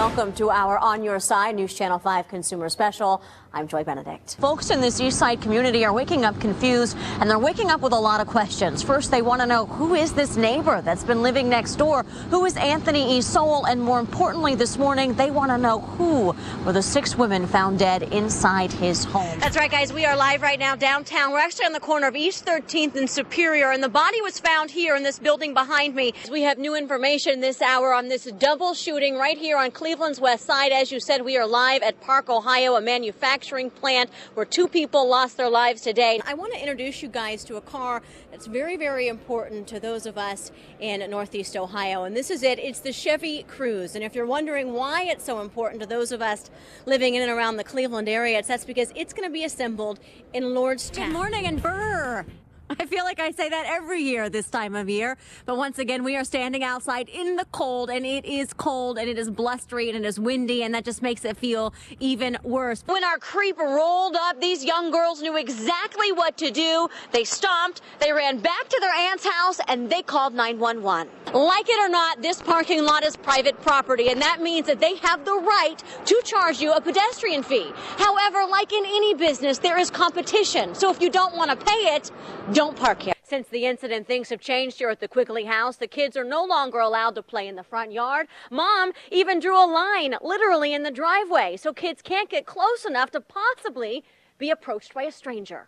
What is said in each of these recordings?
Welcome to our On Your Side News Channel 5 Consumer Special. I'm Joy Benedict. Folks in this East Side community are waking up confused, and they're waking up with a lot of questions. First, they want to know, who is this neighbor that's been living next door? Who is Anthony E. Soul? And more importantly, this morning, they want to know who were the 6 women found dead inside his home. That's right, guys. We are live right now downtown. We're actually on the corner of East 13th and Superior, and the body was found here in this building behind me. We have new information this hour on this double shooting right here on Cleveland's west side. As you said, we are live at Park, Ohio, a manufacturing plant where 2 people lost their lives today. I want to introduce you guys to a car that's very, very important to those of us in Northeast Ohio, and this is it. It's the Chevy Cruze, and if you're wondering why it's so important to those of us living in and around the Cleveland area, that's because it's going to be assembled in Lordstown. Good morning, and Burr. I feel like I say that every year this time of year. But once again, we are standing outside in the cold, and it is cold, and it is blustery, and it is windy, and that just makes it feel even worse. When our creep rolled up, these young girls knew exactly what to do. They stomped, they ran back to their aunt's house, and they called 911. Like it or not, this parking lot is private property, and that means that they have the right to charge you a pedestrian fee. However, like in any business, there is competition. So if you don't want to pay it, don't park here. Since the incident, things have changed here at the Quigley house. The kids are no longer allowed to play in the front yard. Mom even drew a line literally in the driveway so kids can't get close enough to possibly be approached by a stranger.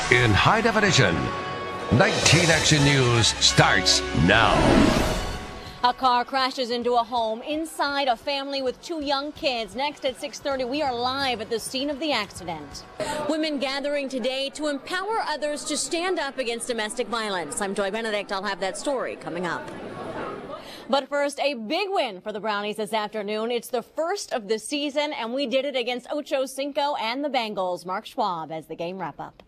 In high definition, 19 Action News starts now. A car crashes into a home inside a family with 2 young kids. Next at 6:30, we are live at the scene of the accident. Women gathering today to empower others to stand up against domestic violence. I'm Joy Benedict. I'll have that story coming up. But first, a big win for the Brownies this afternoon. It's the first of the season, and we did it against Ocho Cinco and the Bengals. Mark Schwab as the game wrap-up.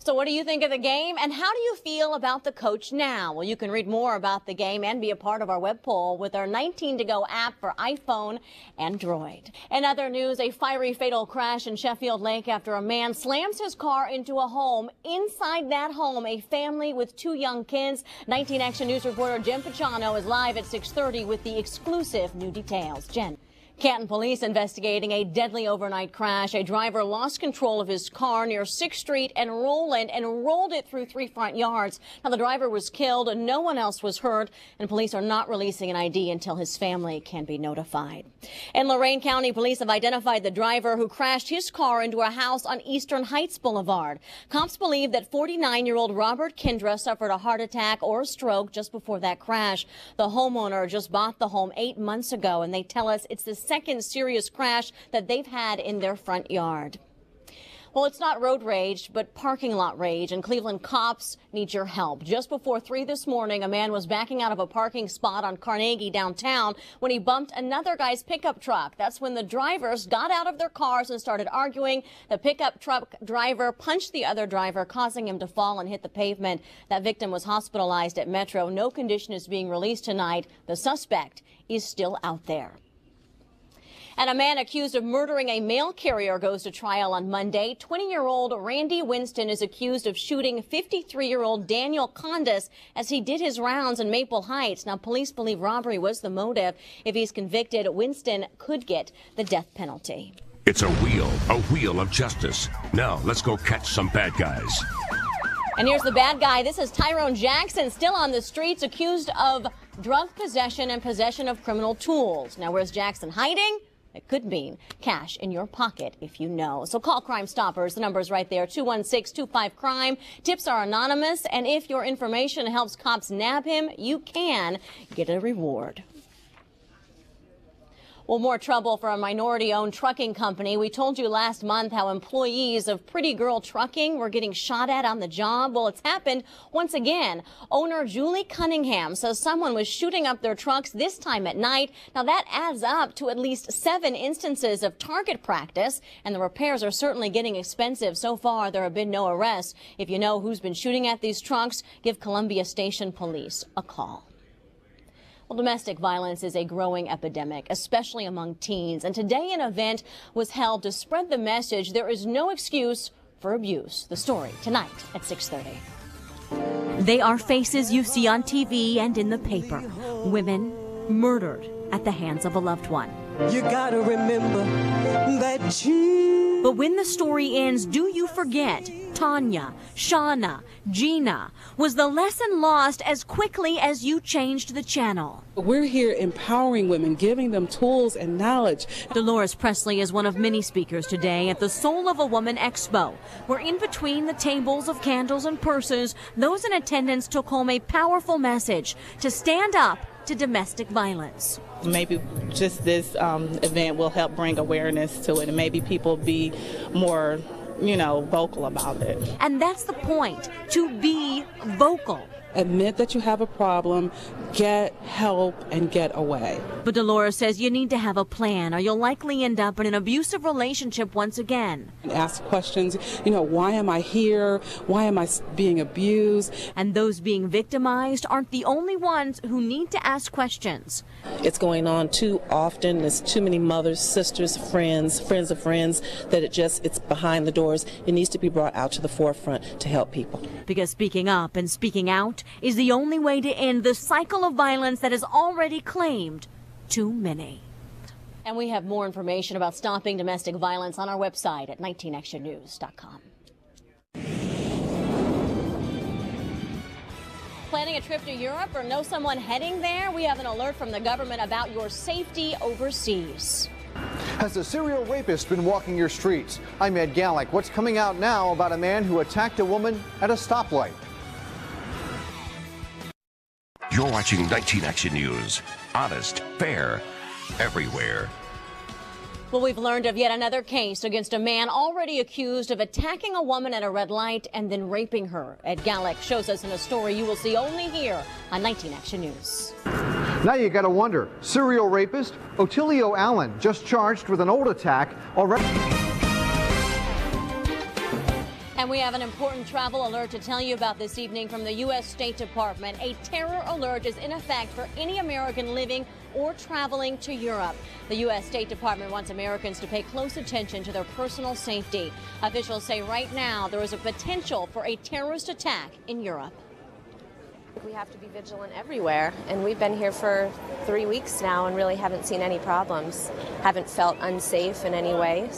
So what do you think of the game, and how do you feel about the coach now? Well, you can read more about the game and be a part of our web poll with our 19 to go app for iPhone and Android. In other news, a fiery fatal crash in Sheffield Lake after a man slams his car into a home. Inside that home, a family with 2 young kids. 19 Action News reporter Jen Pachano is live at 6:30 with the exclusive new details. Jen. Canton police investigating a deadly overnight crash. A driver lost control of his car near 6th Street and Roland and rolled it through 3 front yards. Now, the driver was killed. No one else was hurt, and police are not releasing an ID until his family can be notified. In Lorain County, police have identified the driver who crashed his car into a house on Eastern Heights Boulevard. Cops believe that 49-year-old Robert Kendra suffered a heart attack or a stroke just before that crash. The homeowner just bought the home 8 months ago, and they tell us it's the second serious crash that they've had in their front yard. Well, it's not road rage, but parking lot rage, and Cleveland cops need your help. Just before 3 this morning, a man was backing out of a parking spot on Carnegie downtown when he bumped another guy's pickup truck. That's when the drivers got out of their cars and started arguing. The pickup truck driver punched the other driver, causing him to fall and hit the pavement. That victim was hospitalized at Metro. No condition is being released tonight. The suspect is still out there. And a man accused of murdering a mail carrier goes to trial on Monday. 20-year-old Randy Winston is accused of shooting 53-year-old Daniel Condis as he did his rounds in Maple Heights. Now, police believe robbery was the motive. If he's convicted, Winston could get the death penalty. It's a wheel of justice. Now, let's go catch some bad guys. And here's the bad guy. This is Tyrone Jackson, still on the streets, accused of drug possession and possession of criminal tools. Now, where's Jackson hiding? It could mean cash in your pocket if you know. So call Crime Stoppers. The number's right there, 216-25-CRIME. Tips are anonymous, and if your information helps cops nab him, you can get a reward. Well, more trouble for a minority-owned trucking company. We told you last month how employees of Pretty Girl Trucking were getting shot at on the job. Well, it's happened once again. Owner Julie Cunningham says someone was shooting up their trucks, this time at night. Now, that adds up to at least 7 instances of target practice, and the repairs are certainly getting expensive. So far, there have been no arrests. If you know who's been shooting at these trucks, give Columbia Station Police a call. Well, domestic violence is a growing epidemic, especially among teens. And today an event was held to spread the message there is no excuse for abuse. The story tonight at 6:30. They are faces you see on TV and in the paper. Women, murdered at the hands of a loved one. You gotta remember that But when the story ends, do you forget Tanya, Shauna, Gina? Was the lesson lost as quickly as you changed the channel? We're here empowering women, giving them tools and knowledge. Dolores Presley is one of many speakers today at the Soul of a Woman Expo, where in between the tables of candles and purses, those in attendance took home a powerful message to stand up to domestic violence. Maybe just this event will help bring awareness to it, and maybe people be more, vocal about it. And that's the point, to be vocal. Admit that you have a problem, get help, and get away. But Dolores says you need to have a plan, or you'll likely end up in an abusive relationship once again. Ask questions, why am I here? Why am I being abused? And those being victimized aren't the only ones who need to ask questions. It's going on too often. There's too many mothers, sisters, friends of friends, that it's behind the doors. It needs to be brought out to the forefront to help people. Because speaking up and speaking out is the only way to end the cycle of violence that has already claimed too many. And we have more information about stopping domestic violence on our website at 19actionnews.com. Planning a trip to Europe or know someone heading there? We have an alert from the government about your safety overseas. Has a serial rapist been walking your streets? I'm Ed Gallick. What's coming out now about a man who attacked a woman at a stoplight? You're watching 19 Action News. Honest, fair, everywhere. Well, we've learned of yet another case against a man already accused of attacking a woman at a red light and then raping her. Ed Gallick shows us in a story you will see only here on 19 Action News. Now you gotta wonder, serial rapist Otilio Allen just charged with an old attack already. And we have an important travel alert to tell you about this evening from the U.S. State Department. A terror alert is in effect for any American living or traveling to Europe. The U.S. State Department wants Americans to pay close attention to their personal safety. Officials say right now there is a potential for a terrorist attack in Europe. We have to be vigilant everywhere, and we've been here for 3 weeks now and really haven't seen any problems, haven't felt unsafe in any way.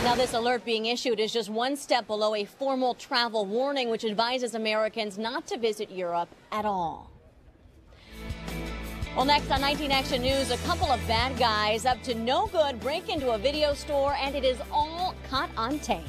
Now, this alert being issued is just one step below a formal travel warning, which advises Americans not to visit Europe at all. Well, next on 19 Action News, a couple of bad guys up to no good break into a video store, and it is all caught on tape.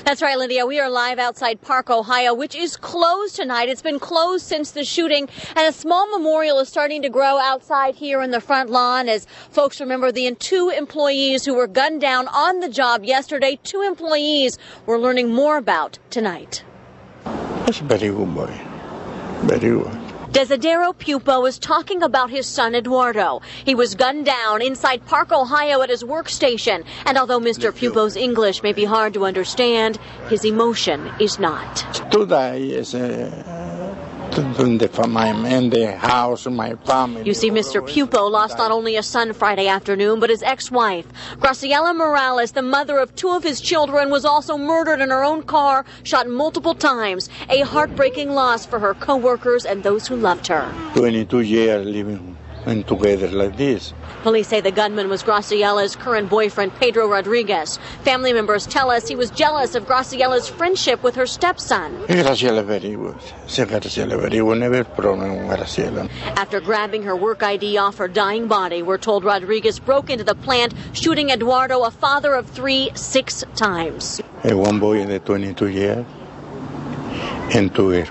That's right, Lydia. We are live outside Park, Ohio, which is closed tonight. It's been closed since the shooting, and a small memorial is starting to grow outside here in the front lawn as folks remember the two employees who were gunned down on the job yesterday. 2 employees we're learning more about tonight. That's a very good boy. Very good. Desidero Pupo is talking about his son, Eduardo. He was gunned down inside Park, Ohio at his workstation. And although Mr. Pupo's English may be hard to understand, his emotion is not. Today is in the house, my family. You see, Mr. Pupo lost not only a son Friday afternoon, but his ex-wife. Graciela Morales, the mother of 2 of his children, was also murdered in her own car, shot multiple times. A heartbreaking loss for her co-workers and those who loved her. 22 years living together like this. Police say the gunman was Graciela's current boyfriend, Pedro Rodriguez. Family members tell us he was jealous of Graciela's friendship with her stepson. Graciela very good. Graciela very good. Never problem with Graciela. After grabbing her work ID off her dying body, we're told Rodriguez broke into the plant, shooting Eduardo, a father of 3, 6 times. One boy in the 22 years and 2 girls.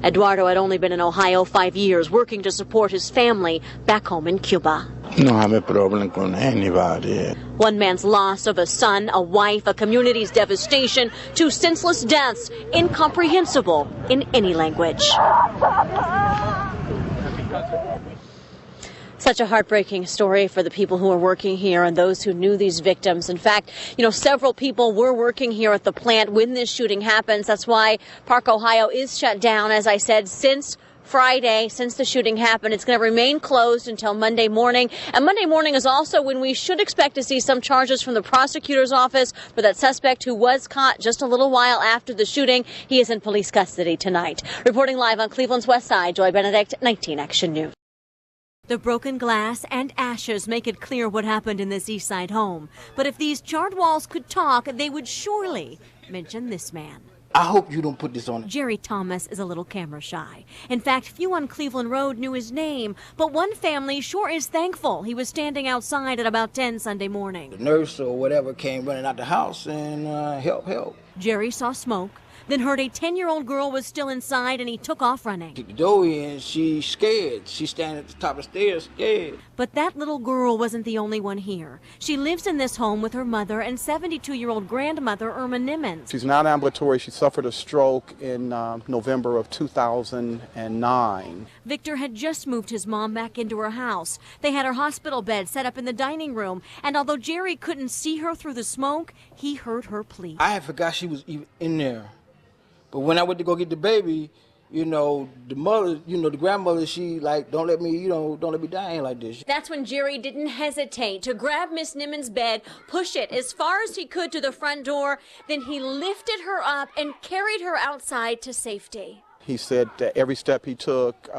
Eduardo had only been in Ohio 5 years, working to support his family back home in Cuba. No have a problem with anybody. One man's loss of a son, a wife, a community's devastation, 2 senseless deaths, incomprehensible in any language. Such a heartbreaking story for the people who are working here and those who knew these victims. In fact, several people were working here at the plant when this shooting happens. That's why Park, Ohio is shut down, as I said, since Friday since the shooting happened. It's going to remain closed until Monday morning. And Monday morning is also when we should expect to see some charges from the prosecutor's office for that suspect who was caught just a little while after the shooting. He is in police custody tonight. Reporting live on Cleveland's West Side, Joy Benedict, 19 Action News. The broken glass and ashes make it clear what happened in this East Side home. But if these charred walls could talk, they would surely mention this man. I hope you don't put this on. Jerry Thomas is a little camera shy. In fact, few on Cleveland Road knew his name, but one family sure is thankful he was standing outside at about 10 Sunday morning. The nurse or whatever came running out the house and help. Jerry saw smoke, then heard a 10-year-old girl was still inside and he took off running. Kicked the door in, she's scared. She's standing at the top of the stairs, scared. But that little girl wasn't the only one here. She lives in this home with her mother and 72-year-old grandmother, Irma Nimmons. She's non-ambulatory. She suffered a stroke in November of 2009. Victor had just moved his mom back into her house. They had her hospital bed set up in the dining room, and although Jerry couldn't see her through the smoke, he heard her plead. I had forgot she was even in there. But when I went to go get the baby, the mother, the grandmother, she like, don't let me die like this. That's when Jerry didn't hesitate to grab Miss Nimmons' bed, push it as far as he could to the front door. Then he lifted her up and carried her outside to safety. He said that every step he took,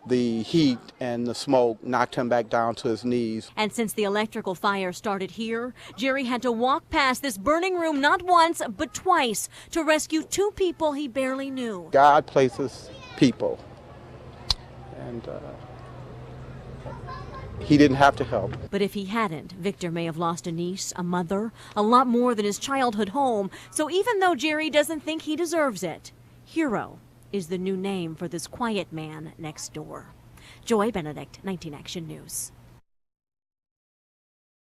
the heat and the smoke knocked him back down to his knees. And since the electrical fire started here, Jerry had to walk past this burning room not once, but twice to rescue two people he barely knew. God places people, and he didn't have to help. But if he hadn't, Victor may have lost a niece, a mother, a lot more than his childhood home. So even though Jerry doesn't think he deserves it, hero is the new name for this quiet man next door. Joy Benedict, 19 Action News.